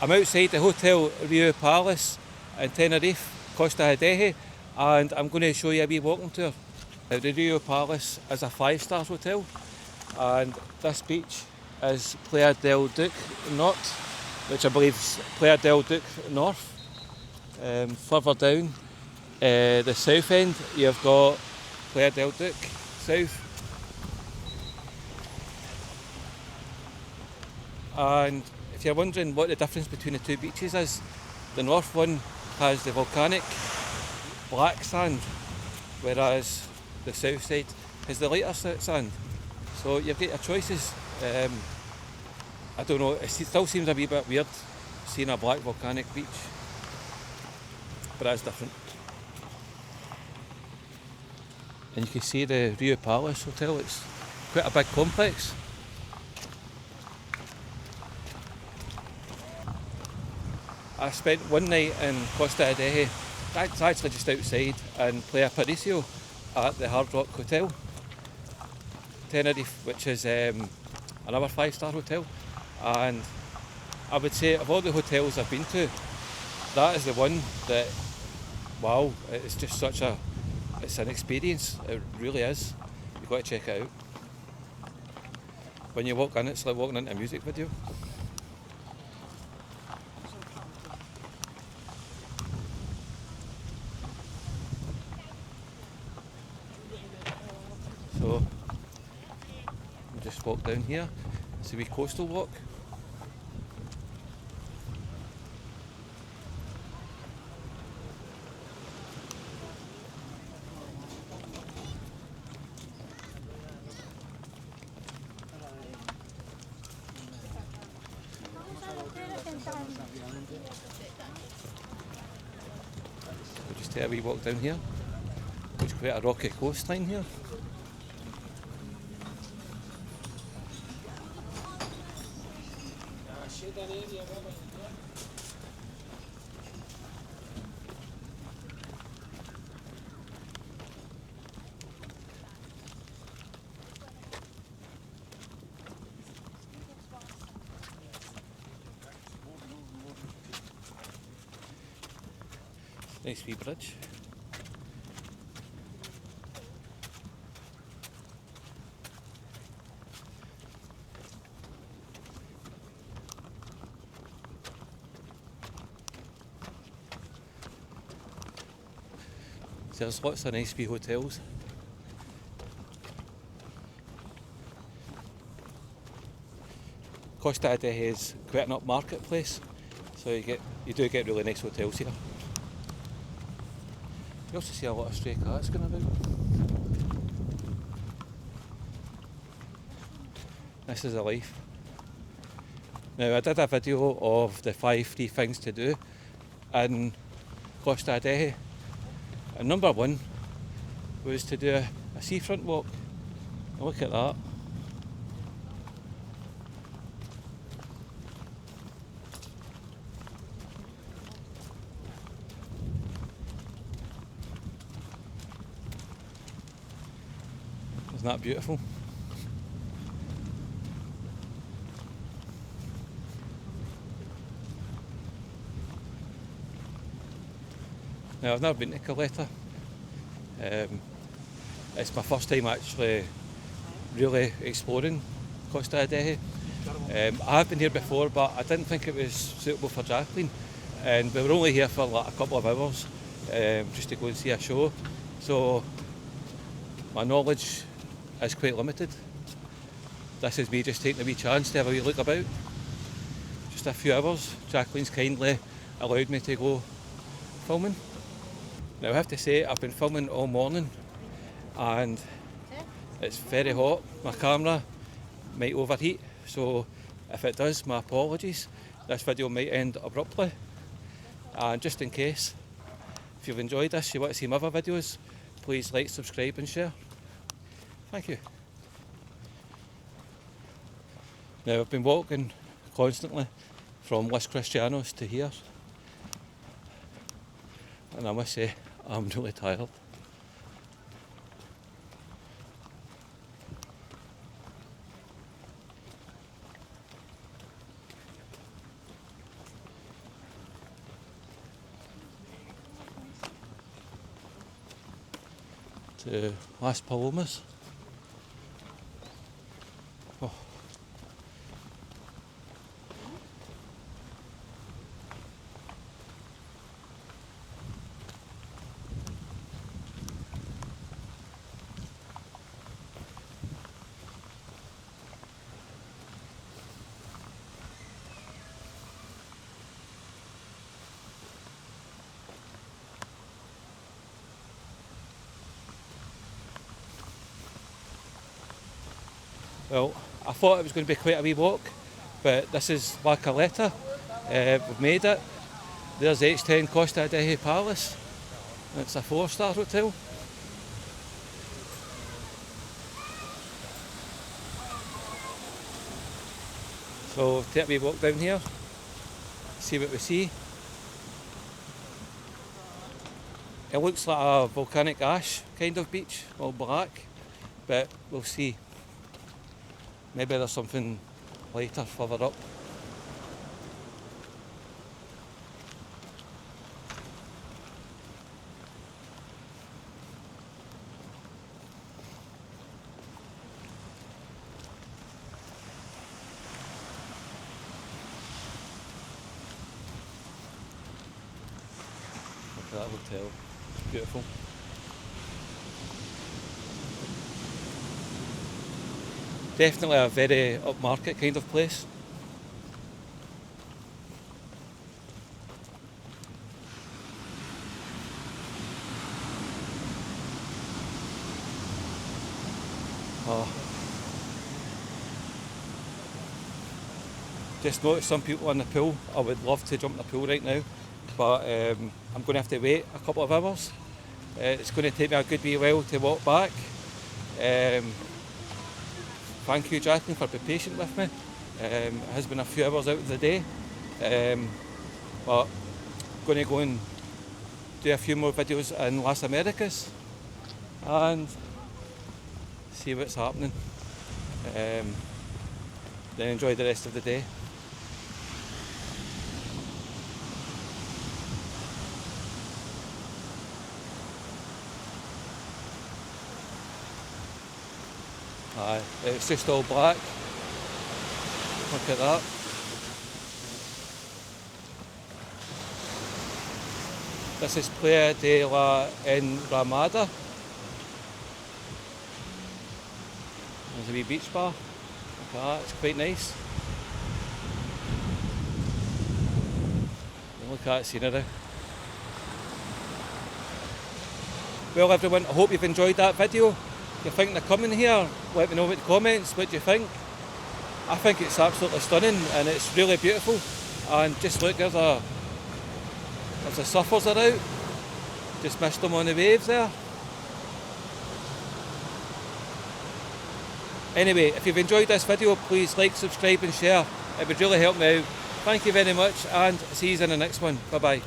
I'm outside the Hotel Riu Palace in Tenerife, Costa Adeje, and I'm going to show you a wee walking tour. The Riu Palace is a 5-star hotel, and this beach is Playa del Duque Norte, which I believe is Playa del Duque North. Further down the south end, you've got Playa del Duque South. And if you're wondering what the difference between the two beaches is, the north one has the volcanic black sand, whereas the south side has the lighter sand. So you've got your choices. I don't know, it still seems a wee bit weird seeing a black volcanic beach, but that's different. And you can see the Riu Palace Hotel, it's quite a big complex. I spent one night in Costa Adeje, that's actually just outside, in Playa Parisio at the Hard Rock Hotel Tenerife, which is another 5-star hotel. And I would say of all the hotels I've been to, that is the one that, wow, it's just it's an experience, it really is. You've got to check it out. When you walk in, it's like walking into a music video. So, we just walk down here, it's a wee coastal walk. We'll just take a wee walk down here. There's quite a rocky coastline here. Nice wee bridge. So there's lots of nice wee hotels. Costa Adeje is quite an upmarket place, so you do get really nice hotels here. You also see a lot of stray cats going about. This is a life. Now I did a video of the 5 free things to do in Costa Adeje, and number 1 was to do a seafront walk. Now look at that. Isn't that beautiful? Now I've never been to Caleta. It's my first time actually really exploring Costa Adeje. I have been here before, but I didn't think it was suitable for Jacqueline, and we were only here for like a couple of hours just to go and see a show, so my knowledge is quite limited. This is me just taking a wee chance to have a wee look about. Just a few hours. Jacqueline's kindly allowed me to go filming. Now I have to say I've been filming all morning and it's very hot. My camera might overheat, so if it does, my apologies. This video might end abruptly. And just in case, if you've enjoyed this, you want to see my other videos, please like, subscribe and share. Thank you. Now I've been walking constantly from Los Cristianos to here, and I must say I'm really tired. to Las Palomas. Oh. Well, I thought it was going to be quite a wee walk, but this is La Caleta. We've made it. There's H10 Costa Adeje Palace. It's a 4-star hotel. So take a wee walk down here, see what we see. It looks like a volcanic ash kind of beach, all black, but we'll see. Maybe there's something lighter further up. Look at that hotel, it's beautiful. Definitely a very upmarket kind of place. Oh. Just noticed some people in the pool. I would love to jump in the pool right now, but I'm going to have to wait a couple of hours. It's going to take me a good wee while to walk back. Thank you, Jacqueline, for being patient with me. It has been a few hours out of the day, but I'm going to go and do a few more videos in Las Américas and see what's happening. Then enjoy the rest of the day. Aye, it's just all black. Look at that. This is Playa de la Enramada. There's a wee beach bar. Look at that, it's quite nice. And look at that scenery. Well everyone, I hope you've enjoyed that video. If you're thinking of coming here, let me know in the comments what you think. I think it's absolutely stunning and it's really beautiful. And just look, there's the surfers are out. Just missed them on the waves there. Anyway, if you've enjoyed this video, please like, subscribe and share. It would really help me out. Thank you very much and see you in the next one. Bye bye.